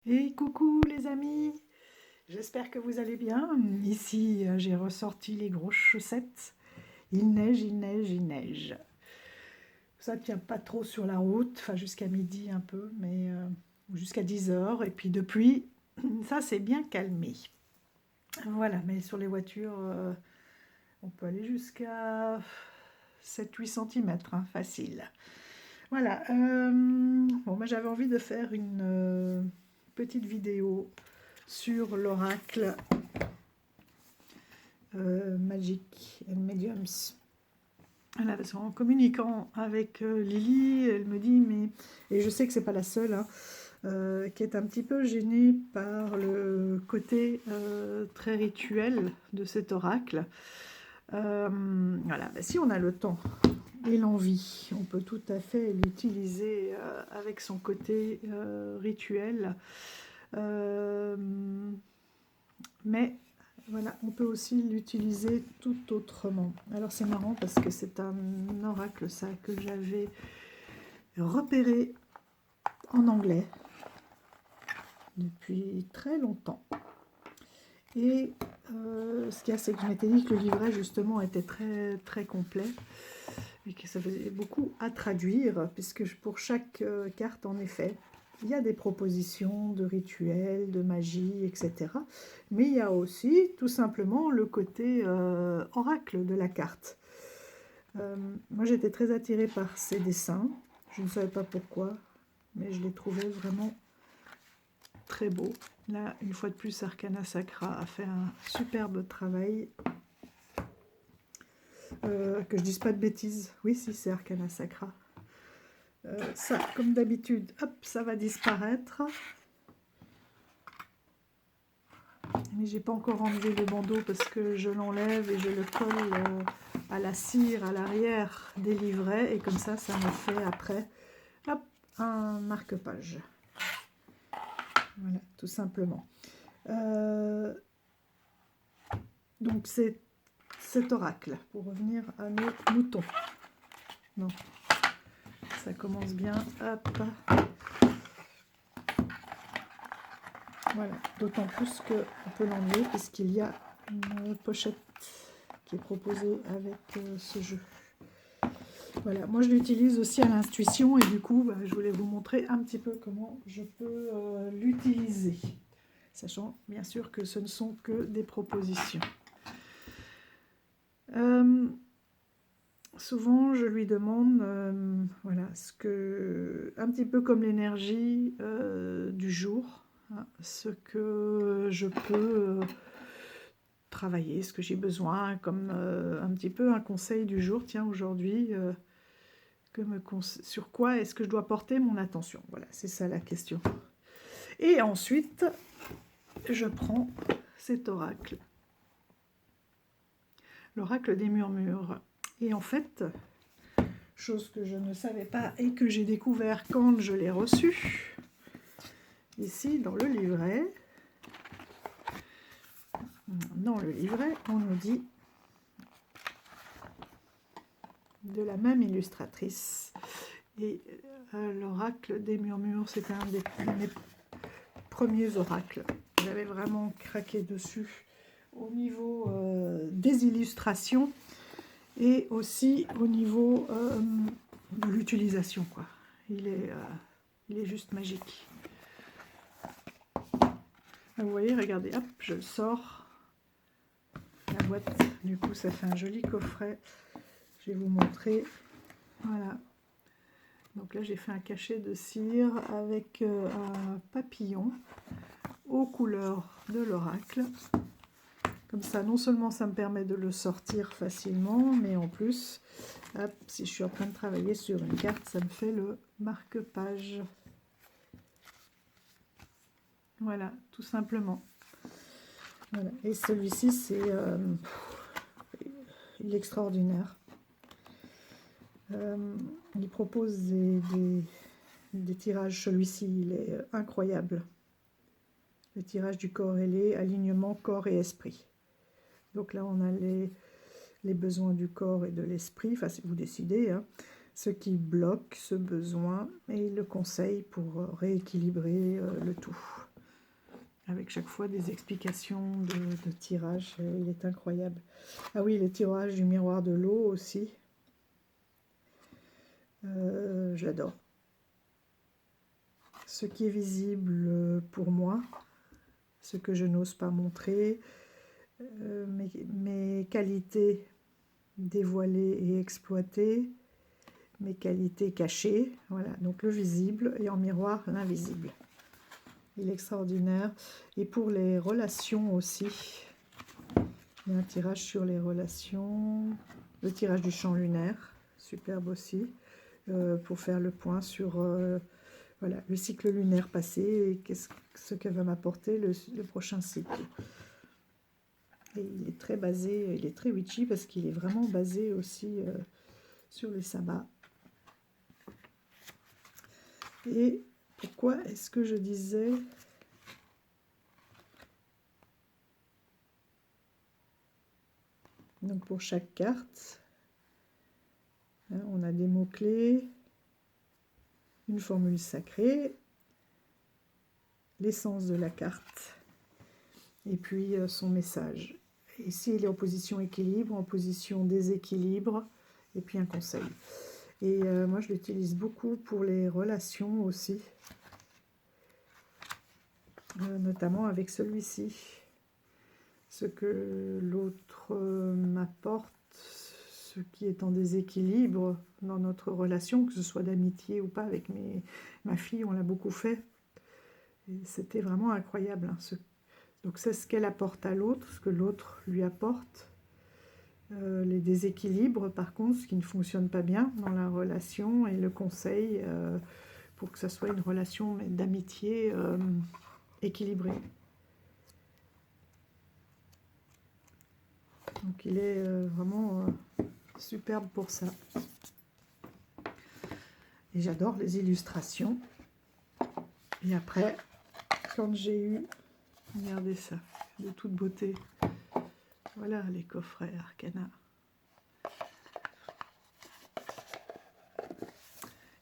Et coucou les amis, j'espère que vous allez bien. Ici, j'ai ressorti les grosses chaussettes. Il neige, il neige, il neige. Ça tient pas trop sur la route, enfin jusqu'à midi un peu, mais jusqu'à 10 heures. Et puis depuis, ça s'est bien calmé. Voilà, mais sur les voitures, on peut aller jusqu'à 7-8 cm, facile. Voilà, bon, moi j'avais envie de faire une petite vidéo sur l'oracle Magic and Mediums. Voilà, parce qu'en communiquant avec Lily, elle me dit, mais... Et je sais que c'est pas la seule, hein, qui est un petit peu gênée par le côté très rituel de cet oracle. Voilà, bah, si on a le temps et l'envie, on peut tout à fait l'utiliser avec son côté rituel. Mais voilà, on peut aussi l'utiliser tout autrement. Alors c'est marrant parce que c'est un oracle ça que j'avais repéré en anglais depuis très longtemps. Et ce qu'il y a, c'est que je m'étais dit que le livret justement était très très complet et que ça faisait beaucoup à traduire, puisque pour chaque carte, en effet, il y a des propositions de rituels, de magie, etc. Mais il y a aussi tout simplement le côté oracle de la carte. Moi j'étais très attirée par ces dessins, je ne savais pas pourquoi, mais je les trouvais vraiment très beaux. Là, une fois de plus, Arcana Sacra a fait un superbe travail. Que je dise pas de bêtises, oui si c'est Arcana Sacra. Ça, comme d'habitude, hop, ça va disparaître. Mais j'ai pas encore enlevé le bandeau parce que je l'enlève et je le colle à la cire à l'arrière des livrets, et comme ça me fait après, hop, un marque-page. Voilà, tout simplement. Donc c'est cet oracle, pour revenir à nos moutons. Non, ça commence bien, hop. Voilà, d'autant plus qu'on peut l'enlever puisqu'il y a une pochette qui est proposée avec ce jeu. Voilà, moi je l'utilise aussi à l'intuition et du coup, bah, je voulais vous montrer un petit peu comment je peux l'utiliser. Sachant bien sûr que ce ne sont que des propositions. Souvent, je lui demande, voilà, un petit peu comme l'énergie du jour, hein, ce que je peux travailler, ce que j'ai besoin, comme un petit peu un conseil du jour. Tiens, aujourd'hui, sur quoi est-ce que je dois porter mon attention? Voilà, c'est ça la question. Et ensuite, je prends cet oracle, l'oracle des murmures. Et en fait, chose que je ne savais pas et que j'ai découvert quand je l'ai reçu, ici dans le livret, on nous dit, de la même illustratrice, et l'oracle des murmures, c'est un de mes premiers oracles. J'avais vraiment craqué dessus au niveau des illustrations et aussi au niveau de l'utilisation, quoi. Il est juste magique. Vous voyez, regardez, hop, je le sors. La boîte, du coup, ça fait un joli coffret. Je vais vous montrer. Voilà. Donc là, j'ai fait un cachet de cire avec un papillon aux couleurs de l'oracle. Comme ça, non seulement ça me permet de le sortir facilement, mais en plus, hop, si je suis en train de travailler sur une carte, ça me fait le marque-page. Voilà, tout simplement. Voilà. Et celui-ci, c'est il est extraordinaire. Il propose des tirages, celui-ci, il est incroyable. Le tirage du corps ailé, alignement corps et esprit. Donc là, on a les besoins du corps et de l'esprit, enfin, si vous décidez, hein, ce qui bloque ce besoin et le conseil pour rééquilibrer le tout. avec chaque fois des explications de tirage. Il est incroyable. Ah oui, les tirages du miroir de l'eau aussi. J'adore. Ce qui est visible pour moi, ce que je n'ose pas montrer, mes qualités dévoilées et exploitées, mes qualités cachées, voilà, donc le visible et en miroir l'invisible. Il est extraordinaire. Et pour les relations aussi, il y a un tirage sur les relations, le tirage du champ lunaire, superbe aussi, pour faire le point sur voilà, le cycle lunaire passé et ce que va m'apporter le prochain cycle. Et il est très basé, il est très witchy parce qu'il est vraiment basé aussi sur les sabbats. Et pourquoi est-ce que je disais... Donc pour chaque carte, hein, on a des mots-clés, une formule sacrée, l'essence de la carte, et puis son message. Ici, il est en position équilibre, en position déséquilibre, et puis un conseil. Et moi, je l'utilise beaucoup pour les relations aussi, notamment avec celui-ci. Ce que l'autre m'apporte, ce qui est en déséquilibre dans notre relation, que ce soit d'amitié ou pas, avec ma fille, on l'a beaucoup fait. C'était vraiment incroyable. Hein, donc c'est ce qu'elle apporte à l'autre, ce que l'autre lui apporte. Les déséquilibres, par contre, ce qui ne fonctionne pas bien dans la relation, et le conseil pour que ce soit une relation d'amitié équilibrée. Donc il est vraiment superbe pour ça. Et j'adore les illustrations. Et après, quand j'ai eu, regardez ça, de toute beauté. Voilà les coffrets Arcana.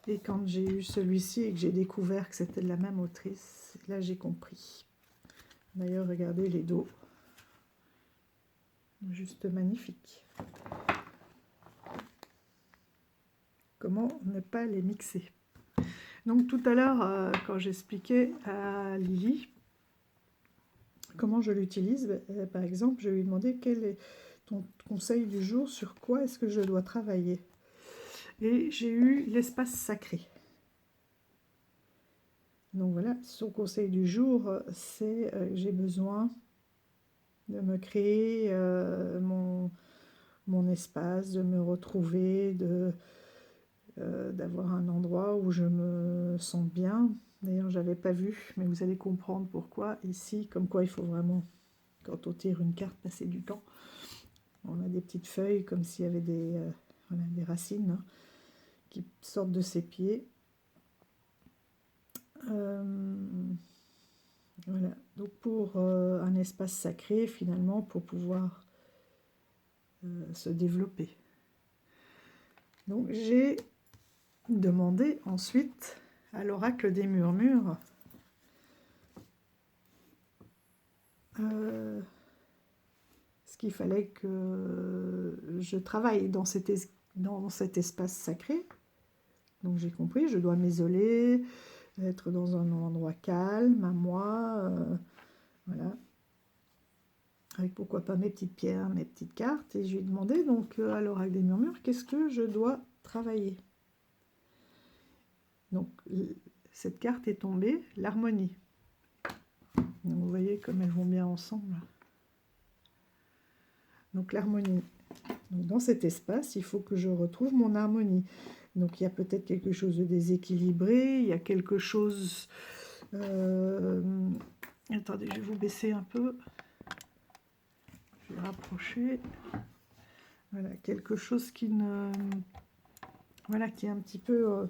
Et quand j'ai eu celui-ci et que j'ai découvert que c'était de la même autrice, là j'ai compris. D'ailleurs, regardez les dos. Juste magnifique. Comment ne pas les mixer? Donc tout à l'heure, quand j'expliquais à Lily comment je l'utilise, par exemple, je lui ai demandé quel est ton conseil du jour, sur quoi est-ce que je dois travailler. Et j'ai eu l'espace sacré. Donc voilà, son conseil du jour, c'est j'ai besoin de me créer mon espace, de me retrouver, d'avoir un endroit où je me sens bien. D'ailleurs, je n'avais pas vu, mais vous allez comprendre pourquoi. Ici, comme quoi il faut vraiment, quand on tire une carte, passer du temps. On a des petites feuilles comme s'il y avait voilà, des racines hein, qui sortent de ses pieds. Voilà, donc pour un espace sacré, finalement, pour pouvoir se développer. Donc j'ai demandé ensuite à l'oracle des murmures ce qu'il fallait que je travaille dans cet espace sacré. Donc j'ai compris, je dois m'isoler, être dans un endroit calme, à moi, voilà. Avec pourquoi pas mes petites pierres, mes petites cartes. Et je lui ai demandé donc à l'oracle des murmures, qu'est-ce que je dois travailler? Donc cette carte est tombée, l'harmonie. Donc vous voyez comme elles vont bien ensemble. Donc l'harmonie. Donc dans cet espace, il faut que je retrouve mon harmonie. Donc il y a peut-être quelque chose de déséquilibré, il y a quelque chose... Attendez, je vais vous baisser un peu. Je vais rapprocher. Voilà, quelque chose qui ne... Voilà, qui est un petit peu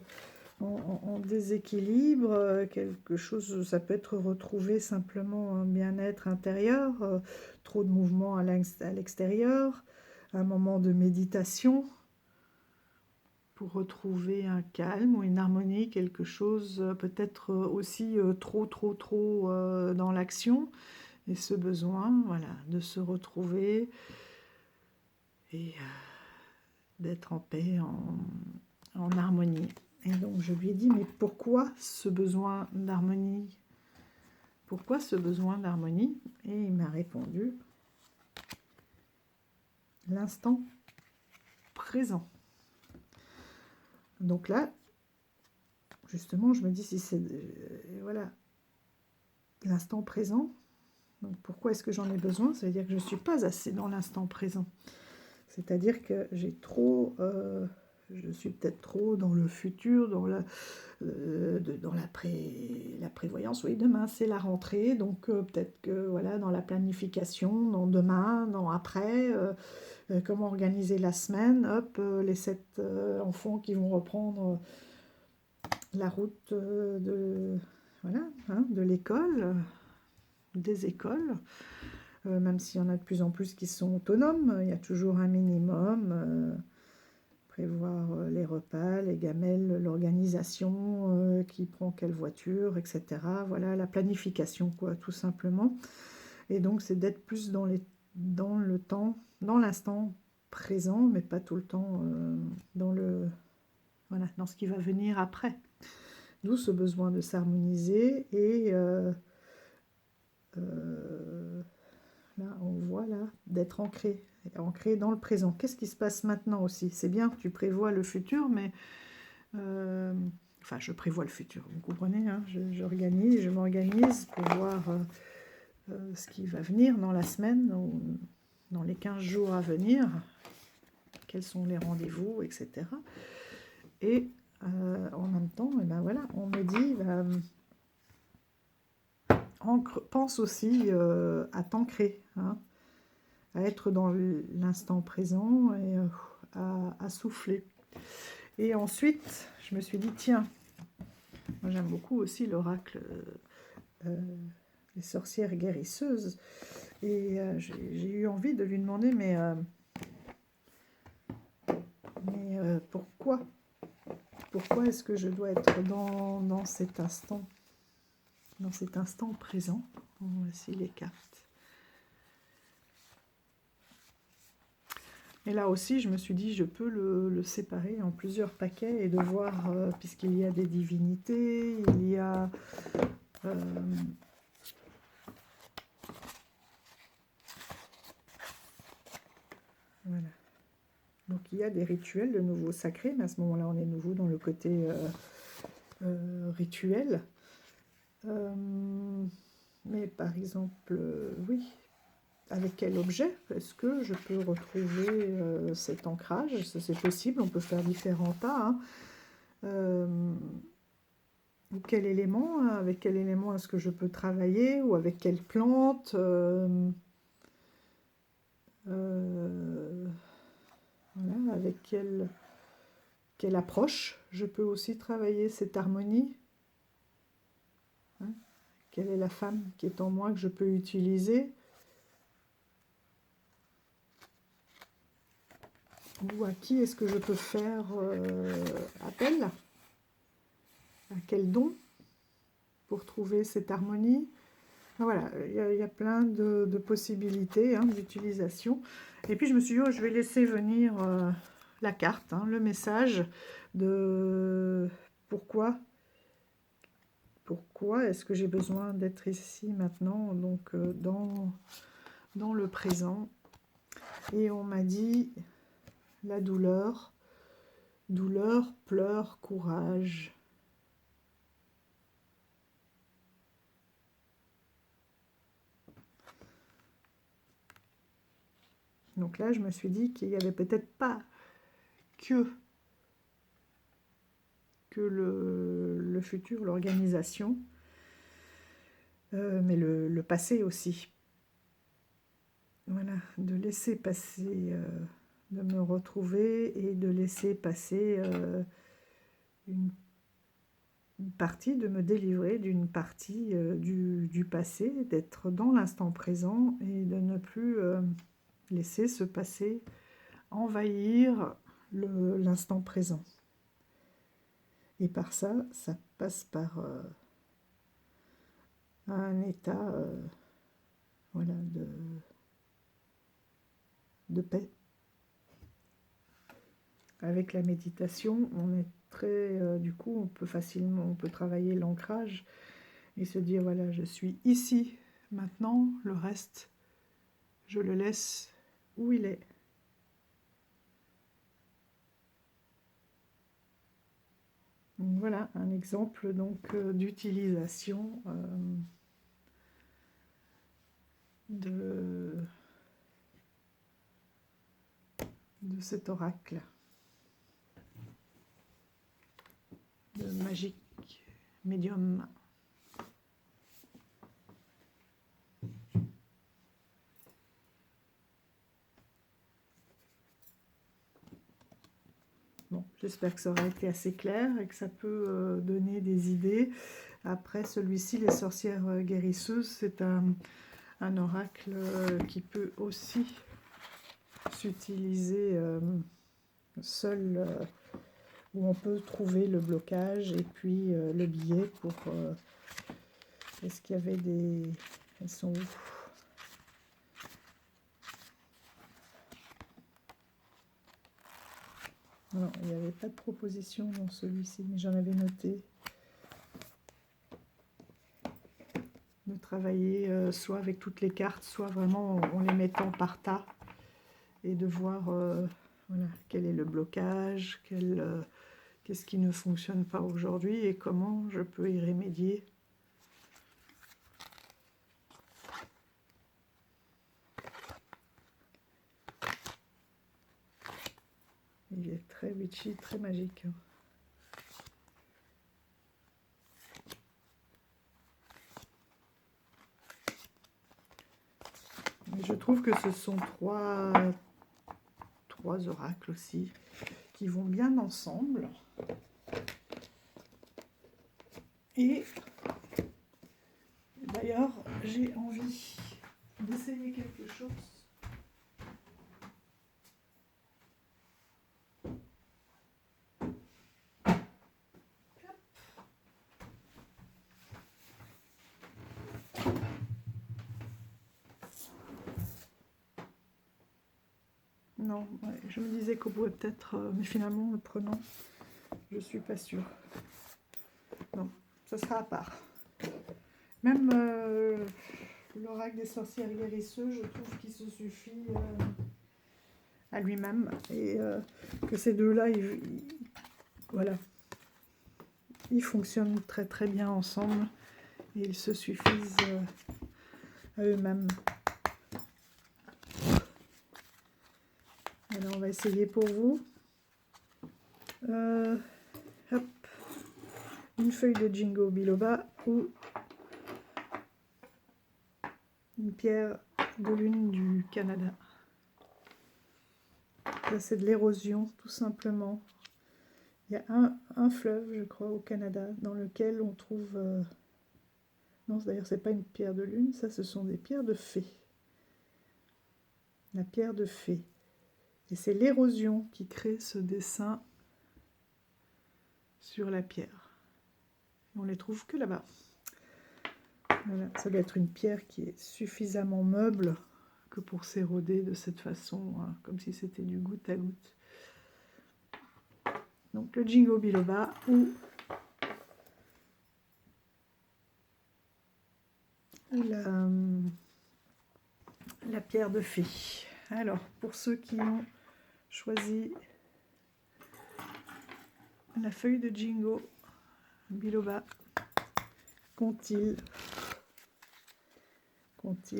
en déséquilibre. Quelque chose, ça peut être retrouvé simplement un bien-être intérieur, trop de mouvements à l'extérieur, un moment de méditation. pour retrouver un calme ou une harmonie, quelque chose peut-être aussi trop dans l'action, et ce besoin, voilà, de se retrouver et d'être en paix, en harmonie. Et donc je lui ai dit, mais pourquoi ce besoin d'harmonie? Pourquoi ce besoin d'harmonie? Et il m'a répondu, l'instant présent. Donc là, justement, je me dis, si c'est voilà, l'instant présent, donc pourquoi est-ce que j'en ai besoin? Ça veut dire que je ne suis pas assez dans l'instant présent. C'est-à-dire que j'ai trop, je suis peut-être trop dans le futur, dans la prévoyance. Oui, demain c'est la rentrée, donc peut-être que voilà, dans la planification, dans demain, dans après, comment organiser la semaine, hop, les 7 enfants qui vont reprendre la route voilà, hein, de l'école, des écoles. Même s'il y en a de plus en plus qui sont autonomes, il y a toujours un minimum. Prévoir les repas, les gamelles, l'organisation, qui prend quelle voiture, etc. Voilà, la planification, quoi, tout simplement. Et donc, c'est d'être plus dans le temps, dans l'instant présent, mais pas tout le temps voilà, dans ce qui va venir après. D'où ce besoin de s'harmoniser et là, on voit là, d'être ancré dans le présent. Qu'est-ce qui se passe maintenant aussi? C'est bien que tu prévois le futur, mais enfin, je prévois le futur, vous comprenez, hein, je m'organise pour voir ce qui va venir dans la semaine, dans les 15 jours à venir, quels sont les rendez-vous, etc. Et en même temps, et ben voilà, on me dit, pense aussi à t'ancrer, hein, à être dans l'instant présent et à souffler. Et ensuite, je me suis dit, tiens, moi j'aime beaucoup aussi l'oracle des sorcières guérisseuses. Et j'ai eu envie de lui demander, mais pourquoi? Pourquoi est-ce que je dois être dans cet instant présent? Voici les cartes. Et là aussi, je me suis dit, je peux le séparer en plusieurs paquets et de voir, puisqu'il y a des divinités, il y a... voilà. Donc il y a des rituels de nouveau sacrés, mais à ce moment-là, on est nouveau dans le côté rituel. Mais par exemple, oui, avec quel objet est-ce que je peux retrouver cet ancrage? C'est possible, on peut faire différents tas. Hein. Ou quel élément, hein, avec quel élément est-ce que je peux travailler, ou avec quelle plante voilà, avec quelle approche je peux aussi travailler cette harmonie. Hein, quelle est la femme qui est en moi que je peux utiliser? Ou à qui est-ce que je peux faire appel? À quel don pour trouver cette harmonie? Voilà, il y a plein de possibilités, hein, d'utilisation. Et puis je me suis dit, oh, je vais laisser venir la carte, hein, le message de pourquoi est-ce que j'ai besoin d'être ici maintenant, donc dans le présent. Et on m'a dit la douleur, pleurs, courage. Donc là, je me suis dit qu'il n'y avait peut-être pas que le futur, l'organisation, mais le passé aussi. Voilà, de laisser passer, de me retrouver et de laisser passer une partie, de me délivrer d'une partie du passé, d'être dans l'instant présent et de ne plus laisser ce passé envahir l'instant présent. Et par ça, ça passe par un état voilà, de paix. Avec la méditation, on est très, du coup, on peut travailler l'ancrage et se dire, voilà, je suis ici, maintenant, le reste, je le laisse où il est. Donc, voilà un exemple donc d'utilisation de cet oracle de magique médium. Bon, j'espère que ça aura été assez clair et que ça peut donner des idées. Après celui-ci, les sorcières guérisseuses, c'est un oracle qui peut aussi s'utiliser seul, où on peut trouver le blocage et puis le billet pour... est-ce qu'il y avait des... Elles sont où? Non, il n'y avait pas de proposition dans celui-ci, mais j'en avais noté. De travailler soit avec toutes les cartes, soit vraiment en les mettant par tas et de voir voilà, quel est le blocage, qu'est-ce qui ne fonctionne pas aujourd'hui et comment je peux y remédier. Il est très witchy, très magique. Et je trouve que ce sont trois oracles aussi qui vont bien ensemble. Et d'ailleurs, j'ai envie d'essayer quelque chose. Non, ouais, je me disais qu'on pouvait peut-être, mais finalement, le prenant, je suis pas sûre. Non, ça sera à part. Même l'oracle des sorcières guérisseuses, je trouve qu'il se suffit à lui-même et que ces deux-là, voilà, ils fonctionnent très très bien ensemble et ils se suffisent à eux-mêmes. Alors on va essayer pour vous. Hop, une feuille de Jingo Biloba ou une pierre de lune du Canada. Là, c'est de l'érosion, tout simplement. Il y a un fleuve, je crois, au Canada, dans lequel on trouve... Non, d'ailleurs, c'est pas une pierre de lune, ça, ce sont des pierres de fée. La pierre de fée. Et c'est l'érosion qui crée ce dessin sur la pierre. On les trouve que là-bas. Voilà, ça doit être une pierre qui est suffisamment meuble que pour s'éroder de cette façon, hein, comme si c'était du goutte à goutte. Donc le Jingo Biloba ou la pierre de fée. Alors, pour ceux qui ont choisi la feuille de Jingo Biloba, qu'ont-ils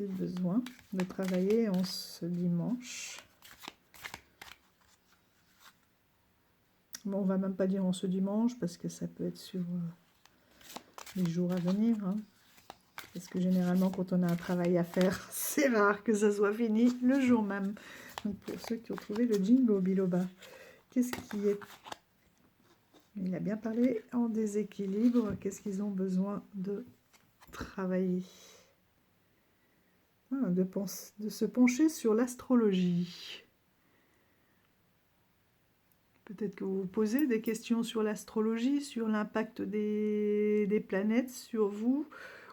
besoin de travailler en ce dimanche? Bon, on va même pas dire en ce dimanche parce que ça peut être sur les jours à venir, hein. Parce que généralement, quand on a un travail à faire, c'est rare que ça soit fini le jour même. Donc, pour ceux qui ont trouvé le Jingo Biloba, qu'est-ce qui est... Il a bien parlé en déséquilibre. Qu'est-ce qu'ils ont besoin de travailler? De se pencher sur l'astrologie. Peut-être que vous vous posez des questions sur l'astrologie, sur l'impact des planètes sur vous.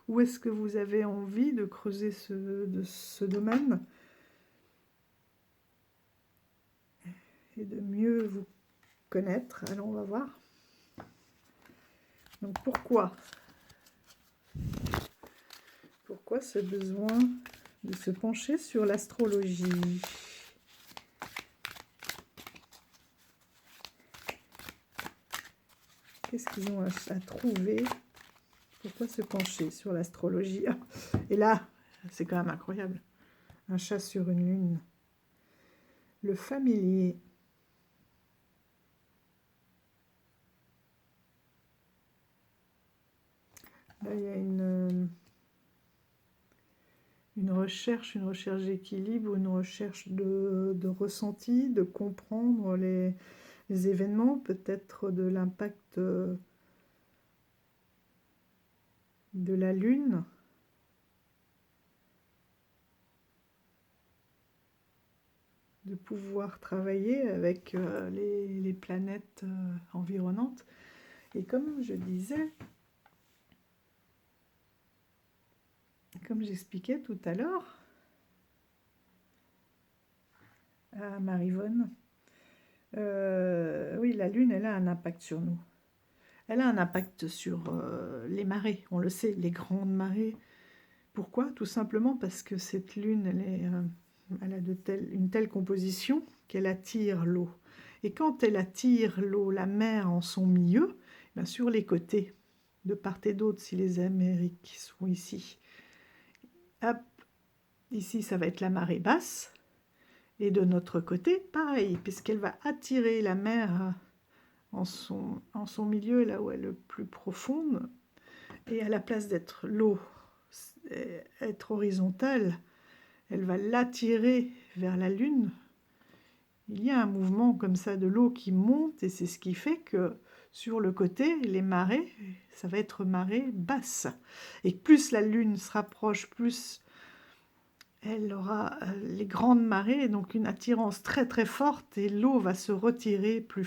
Où est-ce que vous avez envie de creuser ce domaine et de mieux vous connaître? Alors on va voir. Donc pourquoi ce besoin de se pencher sur l'astrologie? Qu'est-ce qu'ils ont à trouver? Pourquoi se pencher sur l'astrologie? Et là, c'est quand même incroyable. Un chat sur une lune. Le familier. Là, il y a une recherche d'équilibre, une recherche de ressenti, de comprendre les événements, peut-être de l'impact de la Lune. De pouvoir travailler avec les planètes environnantes. Et comme je disais, comme j'expliquais tout à l'heure à Marivonne, oui, la Lune, elle a un impact sur nous. Elle a un impact sur les marées, on le sait, les grandes marées. Pourquoi? Tout simplement parce que cette Lune, elle a une telle composition qu'elle attire l'eau. Et quand elle attire l'eau, la mer en son milieu, bien sur les côtés, de part et d'autre, si les Amériques sont ici, hop, ici ça va être la marée basse, et de notre côté, pareil, puisqu'elle va attirer la mer en son milieu, là où elle est le plus profonde, et à la place d'être l'eau, être horizontale, elle va l'attirer vers la Lune. Il y a un mouvement comme ça de l'eau qui monte, et c'est ce qui fait que sur le côté, les marées, ça va être marée basse. Et plus la Lune se rapproche, plus elle aura les grandes marées, donc une attirance très très forte, et l'eau va se retirer plus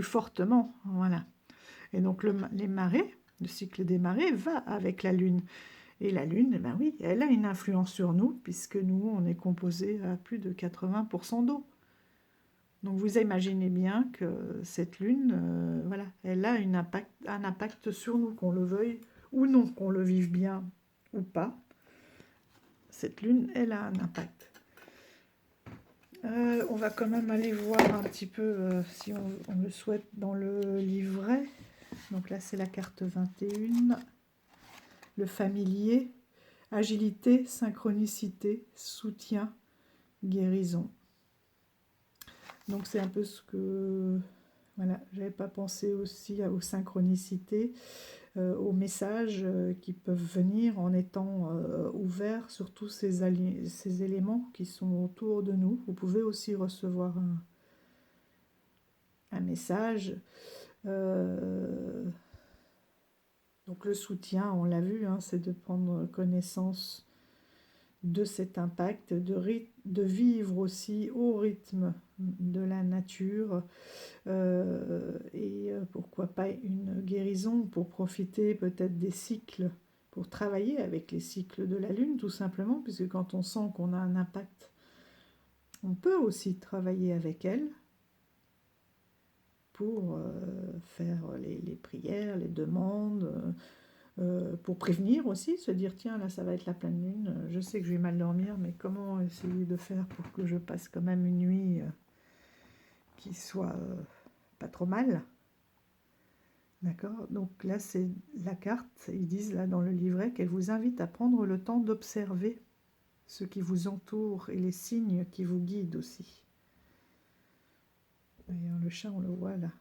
fortement, voilà. Et donc les marées, le cycle des marées va avec la Lune. Et la Lune, ben oui, elle a une influence sur nous, puisque nous, on est composé à plus de 80% d'eau. Donc vous imaginez bien que cette Lune, voilà, elle a un impact sur nous, qu'on le veuille ou non, qu'on le vive bien ou pas. Cette Lune, elle a un impact. On va quand même aller voir un petit peu, si on le souhaite, dans le livret. Donc là, c'est la carte 21. Le familier, agilité, synchronicité, soutien, guérison. Donc c'est un peu ce que... Voilà, j'avais pas pensé aussi aux synchronicités, aux messages qui peuvent venir en étant ouverts sur tous ces éléments qui sont autour de nous. Vous pouvez aussi recevoir un message. Donc le soutien, on l'a vu, hein, c'est de prendre connaissance de cet impact, de vivre aussi au rythme de la nature, et pourquoi pas une guérison pour profiter peut-être des cycles, pour travailler avec les cycles de la Lune tout simplement, puisque quand on sent qu'on a un impact, on peut aussi travailler avec elle pour faire les prières, les demandes, pour prévenir aussi, se dire tiens là ça va être la pleine lune, je sais que je vais mal dormir, mais comment essayer de faire pour que je passe quand même une nuit qui soit pas trop mal. D'accord? Donc là c'est la carte, ils disent là dans le livret qu'elle vous invite à prendre le temps d'observer ce qui vous entoure et les signes qui vous guident aussi. D'ailleurs le chat on le voit là.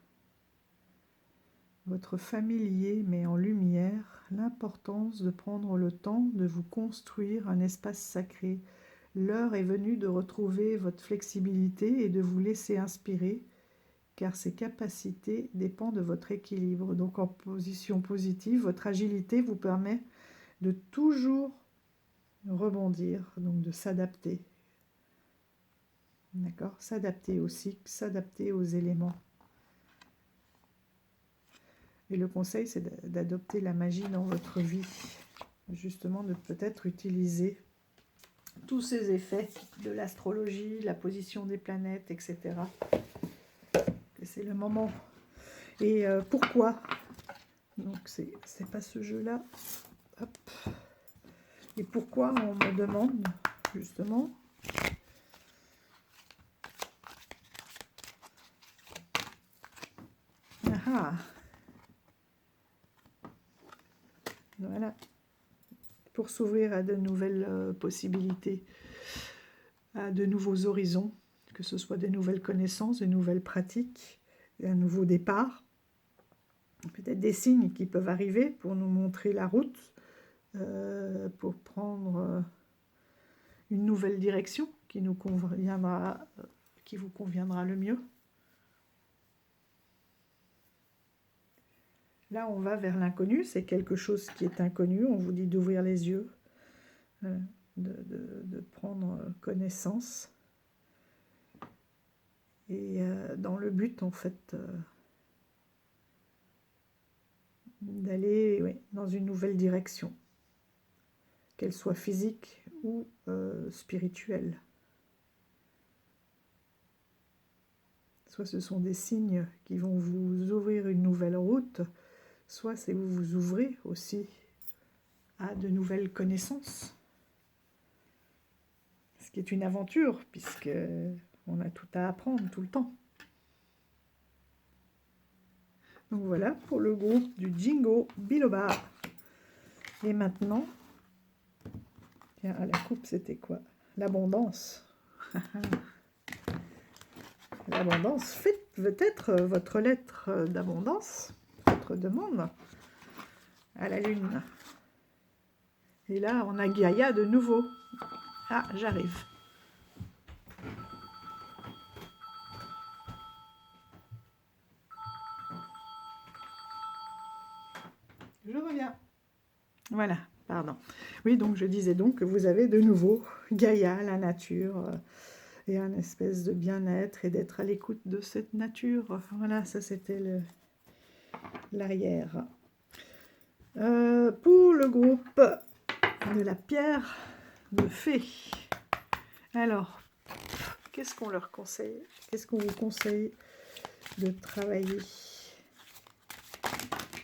Votre familier met en lumière l'importance de prendre le temps de vous construire un espace sacré. L'heure est venue de retrouver votre flexibilité et de vous laisser inspirer, car ces capacités dépendent de votre équilibre. Donc en position positive, votre agilité vous permet de toujours rebondir, donc de s'adapter. D'accord? S'adapter au cycle, s'adapter aux éléments. Et le conseil, c'est d'adopter la magie dans votre vie. Justement, de peut-être utiliser tous ces effets de l'astrologie, la position des planètes, etc. Et c'est le moment. Et pourquoi? Donc, c'est pas ce jeu-là. Hop. Et pourquoi on me demande, justement, ah, voilà, pour s'ouvrir à de nouvelles possibilités, à de nouveaux horizons, que ce soit des nouvelles connaissances, des nouvelles pratiques, un nouveau départ, peut-être des signes qui peuvent arriver pour nous montrer la route, pour prendre une nouvelle direction qui nous conviendra, qui vous conviendra le mieux. Là, on va vers l'inconnu, c'est quelque chose qui est inconnu, on vous dit d'ouvrir les yeux, de prendre connaissance. Et dans le but, en fait, d'aller dans une nouvelle direction, qu'elle soit physique ou spirituelle. Soit ce sont des signes qui vont vous ouvrir une nouvelle route, soit c'est vous vous ouvrez aussi à de nouvelles connaissances. Ce qui est une aventure, puisque on a tout à apprendre tout le temps. Donc voilà pour le groupe du Jingo Biloba. Et maintenant, tiens, à la coupe, c'était quoi? L'abondance. L'abondance, faites peut-être votre lettre d'abondance, votre demande à la lune. Et là, on a Gaïa de nouveau. Ah, j'arrive. Je reviens. Voilà, pardon. Oui, donc je disais donc que vous avez de nouveau Gaïa, la nature, et un espèce de bien-être et d'être à l'écoute de cette nature. Voilà, ça c'était l'arrière. Pour le groupe de la pierre de fée. Alors, qu'est-ce qu'on leur conseille? Qu'est-ce qu'on vous conseille de travailler?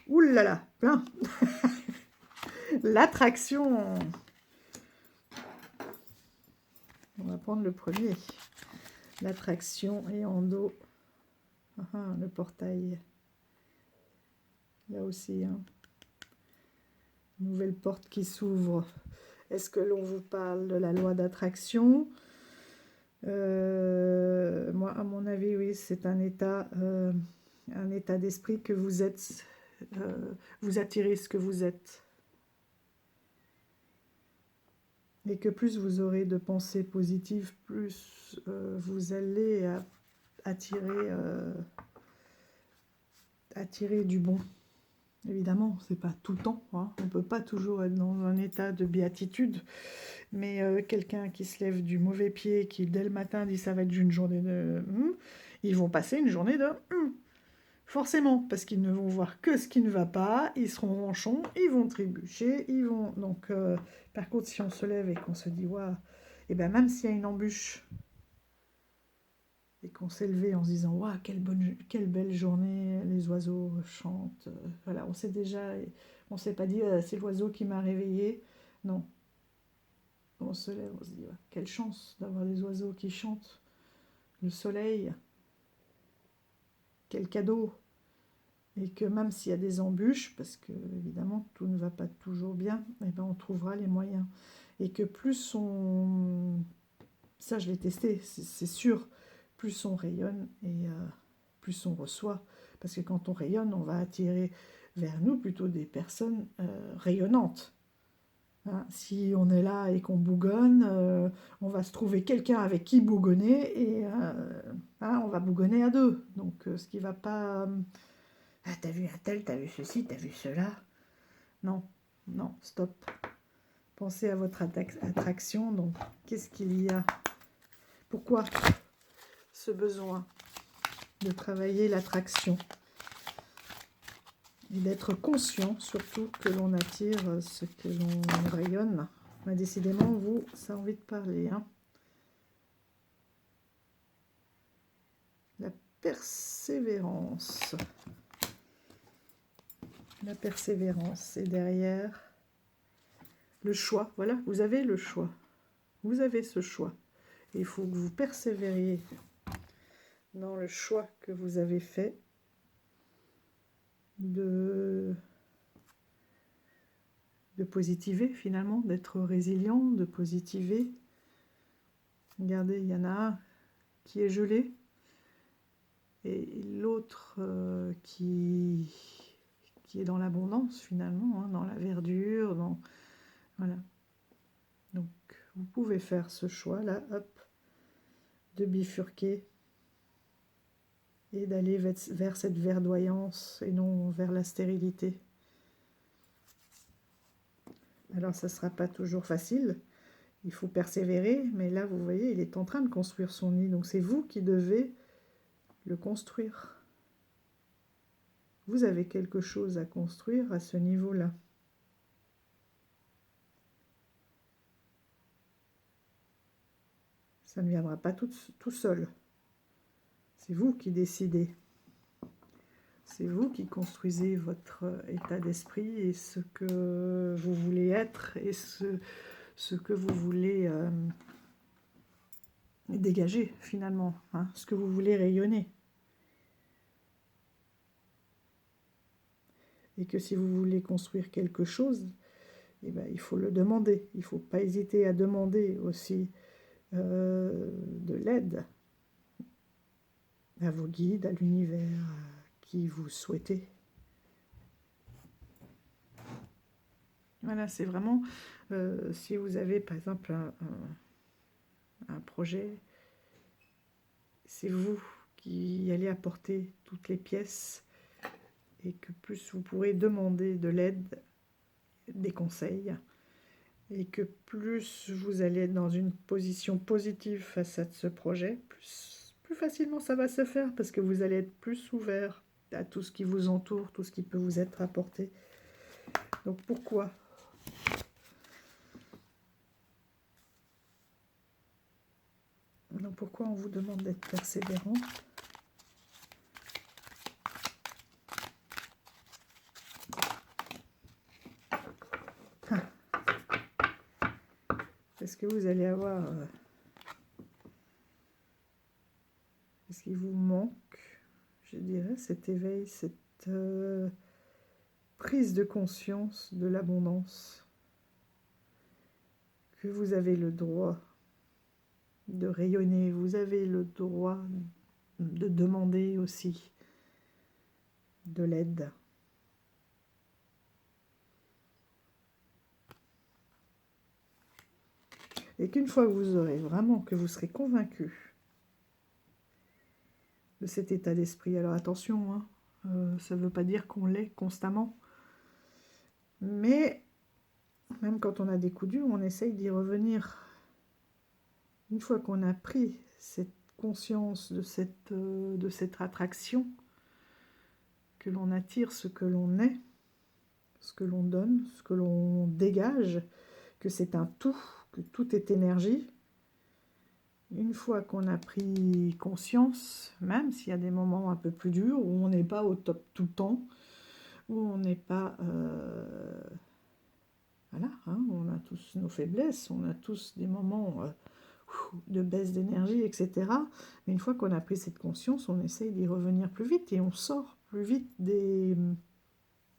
Ouh là là, plein. L'attraction. On va prendre le premier. L'attraction et en dos. Le portail. Là aussi, hein. Nouvelle porte qui s'ouvre. Est-ce que l'on vous parle de la loi d'attraction? Moi, à mon avis, oui, c'est un état d'esprit que vous êtes. Vous attirez ce que vous êtes. Et que plus vous aurez de pensées positives, plus vous allez attirer du bon. Évidemment, c'est pas tout le temps, hein. On ne peut pas toujours être dans un état de béatitude, mais quelqu'un qui se lève du mauvais pied, qui dès le matin dit ça va être une journée de... ils vont passer une journée de... forcément, parce qu'ils ne vont voir que ce qui ne va pas, ils seront ronchons, ils vont trébucher, ils vont... Donc, par contre, si on se lève et qu'on se dit, waouh, et bien même s'il y a une embûche, et qu'on s'est levé en se disant, waouh, quelle belle journée, les oiseaux chantent, voilà, on s'est déjà... On ne s'est pas dit, c'est l'oiseau qui m'a réveillé, non. On se lève, on se dit, quelle chance d'avoir des oiseaux qui chantent, le soleil, quel cadeau. Et que même s'il y a des embûches, parce que évidemment tout ne va pas toujours bien, eh ben, on trouvera les moyens. Et que plus on... Ça je l'ai testé, c'est sûr, plus on rayonne et plus on reçoit. Parce que quand on rayonne, on va attirer vers nous plutôt des personnes rayonnantes. Hein, si on est là et qu'on bougonne, on va se trouver quelqu'un avec qui bougonner et hein, on va bougonner à deux. Donc ce qui va pas... Ah, t'as vu un tel, t'as vu ceci, t'as vu cela. Non, non, stop. Pensez à votre attraction. Donc, qu'est-ce qu'il y a? Pourquoi ce besoin de travailler l'attraction et d'être conscient surtout que l'on attire ce que l'on rayonne. Mais décidément, vous, ça a envie de parler. Hein. La persévérance. La persévérance. Et derrière, le choix. Voilà, vous avez le choix. Vous avez ce choix. Et il faut que vous persévériez dans le choix que vous avez fait de positiver finalement, d'être résilient, de positiver. Regardez, il y en a un qui est gelé et l'autre qui est dans l'abondance finalement, hein, dans la verdure, dans voilà. Donc vous pouvez faire ce choix là, hop, de bifurquer et d'aller vers cette verdoyance et non vers la stérilité. Alors ça ne sera pas toujours facile, il faut persévérer, mais là vous voyez, il est en train de construire son nid, donc c'est vous qui devez le construire. Vous avez quelque chose à construire à ce niveau-là. Ça ne viendra pas tout seul. C'est vous qui décidez. C'est vous qui construisez votre état d'esprit et ce que vous voulez être et ce que vous voulez dégager finalement, hein, ce que vous voulez rayonner. Et que si vous voulez construire quelque chose, eh ben, il faut le demander. Il ne faut pas hésiter à demander aussi de l'aide à vos guides, à l'univers, qui vous souhaitez. Voilà, c'est vraiment, si vous avez par exemple un projet, c'est vous qui allez apporter toutes les pièces et que plus vous pourrez demander de l'aide, des conseils, et que plus vous allez être dans une position positive face à ce projet, plus facilement ça va se faire parce que vous allez être plus ouvert à tout ce qui vous entoure, tout ce qui peut vous être apporté. Donc pourquoi on vous demande d'être persévérant? Est-ce que vous allez avoir... Est-ce qu'il vous manque, je dirais, cet éveil, cette prise de conscience de l'abondance, que vous avez le droit de rayonner, vous avez le droit de demander aussi de l'aide. Et qu'une fois que vous aurez vraiment, que vous serez convaincu de cet état d'esprit, alors attention, hein, ça ne veut pas dire qu'on l'est constamment, mais même quand on a des coups durs, on essaye d'y revenir. Une fois qu'on a pris cette conscience de cette attraction, que l'on attire ce que l'on est, ce que l'on donne, ce que l'on dégage, que c'est un tout, que tout est énergie. Une fois qu'on a pris conscience, même s'il y a des moments un peu plus durs, où on n'est pas au top tout le temps, où on n'est pas... voilà, hein, on a tous nos faiblesses, on a tous des moments de baisse d'énergie, etc. Mais une fois qu'on a pris cette conscience, on essaye d'y revenir plus vite et on sort plus vite des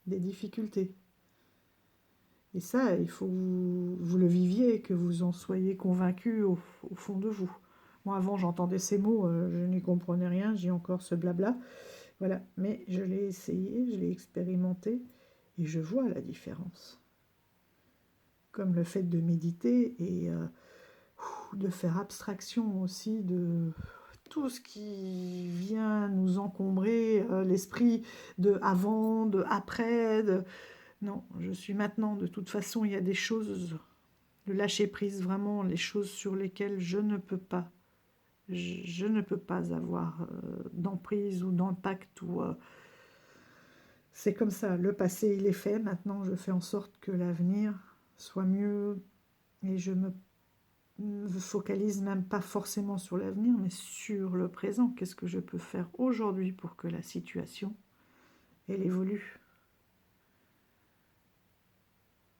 difficultés. Et ça, il faut que vous le viviez, que vous en soyez convaincu au fond de vous. Moi, avant, j'entendais ces mots, je n'y comprenais rien, j'ai encore ce blabla. Voilà, mais je l'ai essayé, je l'ai expérimenté, et je vois la différence. Comme le fait de méditer et de faire abstraction aussi de tout ce qui vient nous encombrer, l'esprit de avant, de après, non, je suis maintenant, de toute façon, il y a des choses, le lâcher prise, vraiment, les choses sur lesquelles je ne peux pas je ne peux pas avoir d'emprise ou d'impact. C'est comme ça, le passé il est fait, maintenant je fais en sorte que l'avenir soit mieux et je me focalise même pas forcément sur l'avenir, mais sur le présent. Qu'est-ce que je peux faire aujourd'hui pour que la situation, elle évolue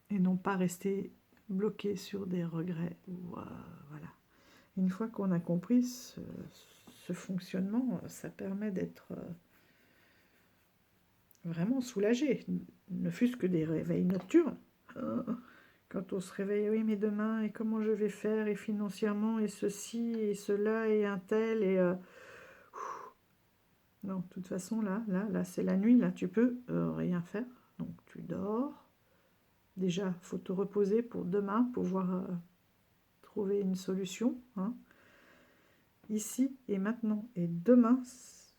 et non pas rester bloqué sur des regrets. Voilà. Une fois qu'on a compris ce fonctionnement, ça permet d'être vraiment soulagé, ne fût-ce que des réveils nocturnes. Quand on se réveille, oui, mais demain, et comment je vais faire, et financièrement, et ceci, et cela, et un tel, et... non, de toute façon, là, c'est la nuit, là, tu peux rien faire. Donc, tu dors. Déjà, il faut te reposer pour demain pouvoir trouver une solution. Hein. Ici et maintenant. Et demain,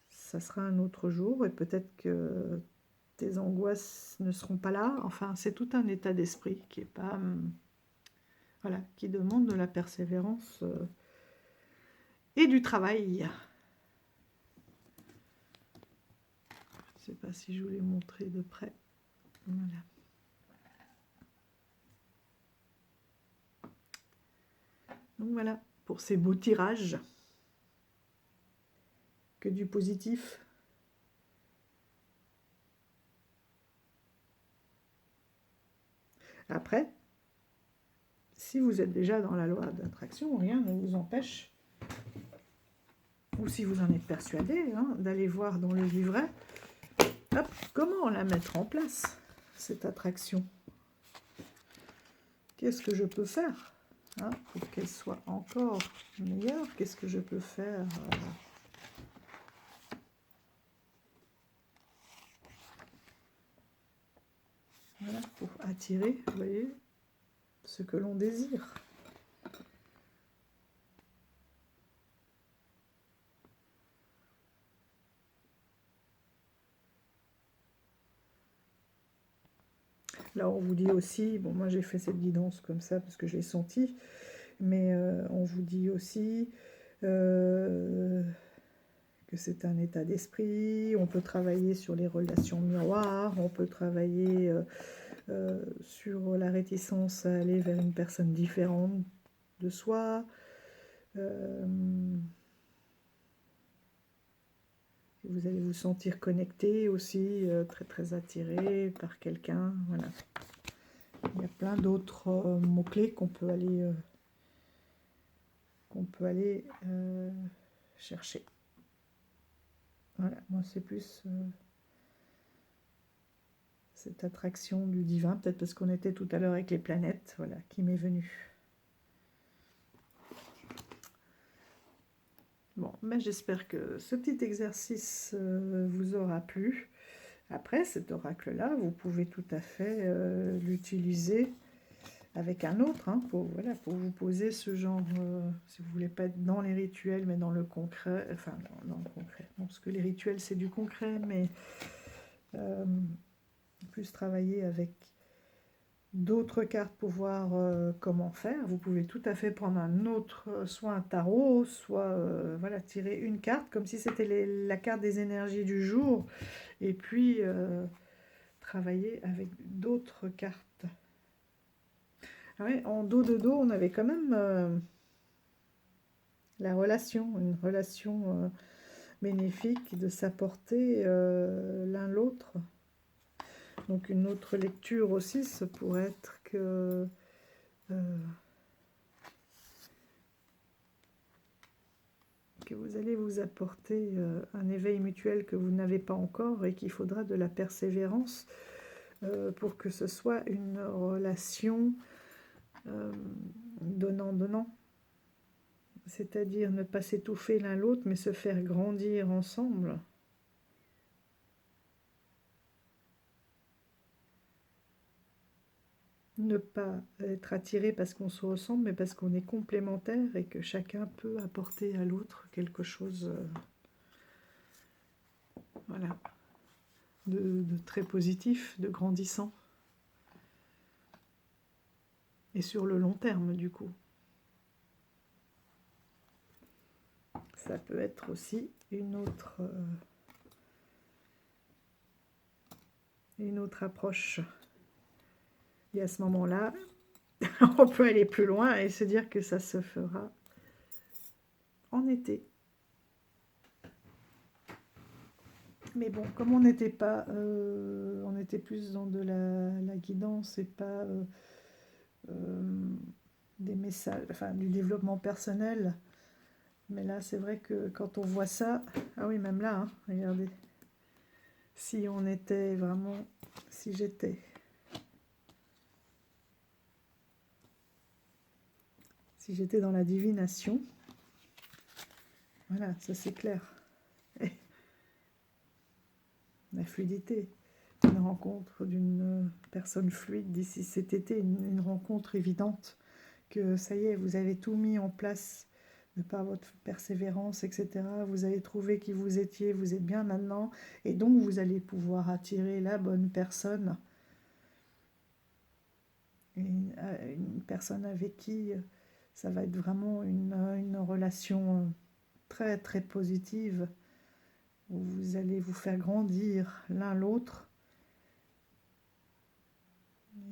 ça sera un autre jour, et peut-être que tes angoisses ne seront pas là. Enfin, c'est tout un état d'esprit qui est pas... voilà, qui demande de la persévérance et du travail. Je ne sais pas si je vous l'ai montré de près. Voilà. Donc voilà, pour ces beaux tirages. Que du positif. Après, si vous êtes déjà dans la loi d'attraction, rien ne vous empêche, ou si vous en êtes persuadé, hein, d'aller voir dans le livret, hop, comment la mettre en place, cette attraction. Qu'est-ce que je peux faire hein, pour qu'elle soit encore meilleure? Qu'est-ce que je peux faire voilà, pour attirer, vous voyez, ce que l'on désire. Là, on vous dit aussi, bon, moi j'ai fait cette guidance comme ça parce que je l'ai senti, mais on vous dit aussi que c'est un état d'esprit, on peut travailler sur les relations miroirs, on peut travailler sur la réticence à aller vers une personne différente de soi. Vous allez vous sentir connecté aussi, très très attiré par quelqu'un. Voilà. Il y a plein d'autres mots-clés qu'on peut aller chercher. Voilà, moi c'est plus cette attraction du divin, peut-être parce qu'on était tout à l'heure avec les planètes, voilà, qui m'est venue. Bon, ben j'espère que ce petit exercice vous aura plu. Après, cet oracle-là, vous pouvez tout à fait l'utiliser avec un autre, hein, pour vous poser ce genre, si vous voulez pas être dans les rituels, mais dans le concret, enfin, dans le concret, non, parce que les rituels, c'est du concret, mais plus travailler avec d'autres cartes pour voir comment faire. Vous pouvez tout à fait prendre un autre, soit un tarot, soit voilà, tirer une carte, comme si c'était la carte des énergies du jour, et puis travailler avec d'autres cartes. Ouais, en dos de dos, on avait quand même la relation, une relation bénéfique de s'apporter l'un l'autre. Donc une autre lecture aussi, ça pourrait être que vous allez vous apporter un éveil mutuel que vous n'avez pas encore et qu'il faudra de la persévérance pour que ce soit une relation donnant-donnant. C'est-à-dire ne pas s'étouffer l'un l'autre, mais se faire grandir ensemble. Ne pas être attiré parce qu'on se ressemble, mais parce qu'on est complémentaires et que chacun peut apporter à l'autre quelque chose voilà, de très positif, de grandissant. Et sur le long terme, du coup. ça peut être aussi une autre approche. Et à ce moment-là, on peut aller plus loin et se dire que ça se fera en été. Mais bon, comme on n'était pas, on était plus dans de la guidance et pas des messages, enfin du développement personnel. Mais là, c'est vrai que quand on voit ça, ah oui, même là, hein, regardez. Si on était vraiment, si j'étais dans la divination, voilà, ça c'est clair. Et la fluidité, une rencontre d'une personne fluide d'ici cet été, une rencontre évidente, que ça y est, vous avez tout mis en place de par votre persévérance, etc. Vous avez trouvé qui vous étiez, vous êtes bien maintenant, et donc vous allez pouvoir attirer la bonne personne, une personne avec qui ça va être vraiment une relation très très positive, où vous allez vous faire grandir l'un l'autre,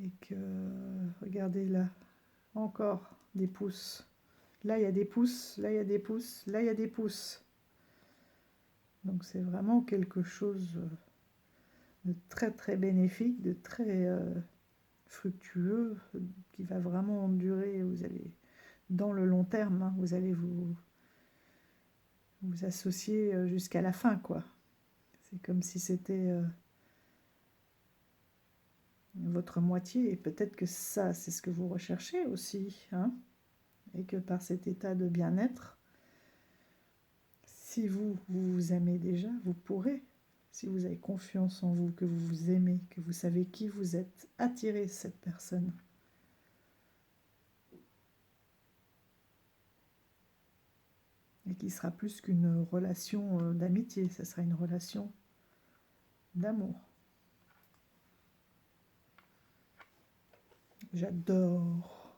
et que, regardez là, encore des pouces. Là, il y a des pouces, là, il y a des pouces, là, il y a des pouces. Donc, c'est vraiment quelque chose de très, très bénéfique, de très fructueux, qui va vraiment durer. Vous allez, dans le long terme, hein, vous allez vous associer jusqu'à la fin, quoi. C'est comme si c'était votre moitié, et peut-être que ça, c'est ce que vous recherchez aussi, hein, et que par cet état de bien-être, si vous vous aimez déjà, vous pourrez, si vous avez confiance en vous, que vous vous aimez, que vous savez qui vous êtes, attirer cette personne. Et qui sera plus qu'une relation d'amitié, ça sera une relation d'amour. J'adore,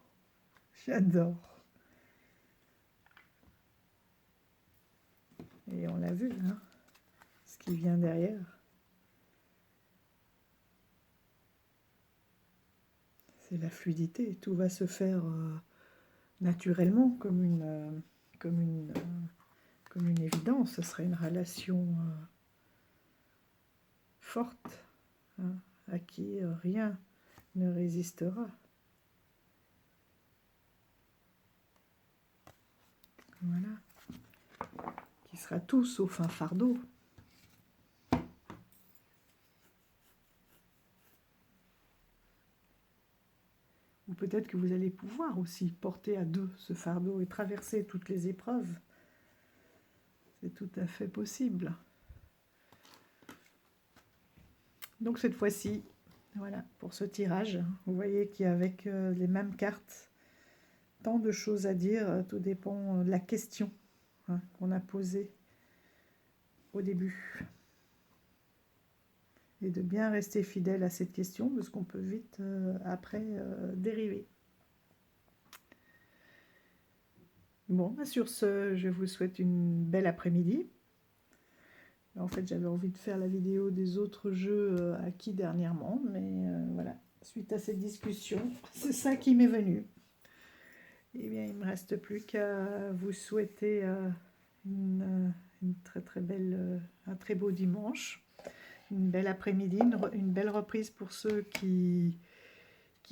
j'adore. Et on l'a vu, hein, ce qui vient derrière. C'est la fluidité, tout va se faire naturellement, comme une évidence. Ce serait une relation forte, hein, à qui rien ne résistera. Voilà. Qui sera tout sauf un fardeau. Ou peut-être que vous allez pouvoir aussi porter à deux ce fardeau et traverser toutes les épreuves. C'est tout à fait possible. Donc cette fois-ci, voilà, pour ce tirage, vous voyez qu'avec les mêmes cartes, tant de choses à dire, tout dépend de la question, hein, qu'on a posée au début. Et de bien rester fidèle à cette question, parce qu'on peut vite après dériver. Bon, sur ce, je vous souhaite une belle après-midi. En fait, j'avais envie de faire la vidéo des autres jeux acquis dernièrement, mais voilà, suite à cette discussion, c'est ça qui m'est venu. Eh bien, il ne me reste plus qu'à vous souhaiter une très très belle, un très beau dimanche, une belle après-midi, une belle reprise pour ceux qui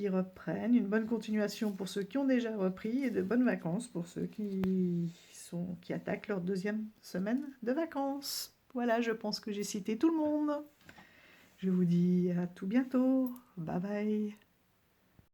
reprennent, une bonne continuation pour ceux qui ont déjà repris, et de bonnes vacances pour ceux qui attaquent leur deuxième semaine de vacances. Voilà, je pense que j'ai cité tout le monde. Je vous dis à tout bientôt. Bye bye.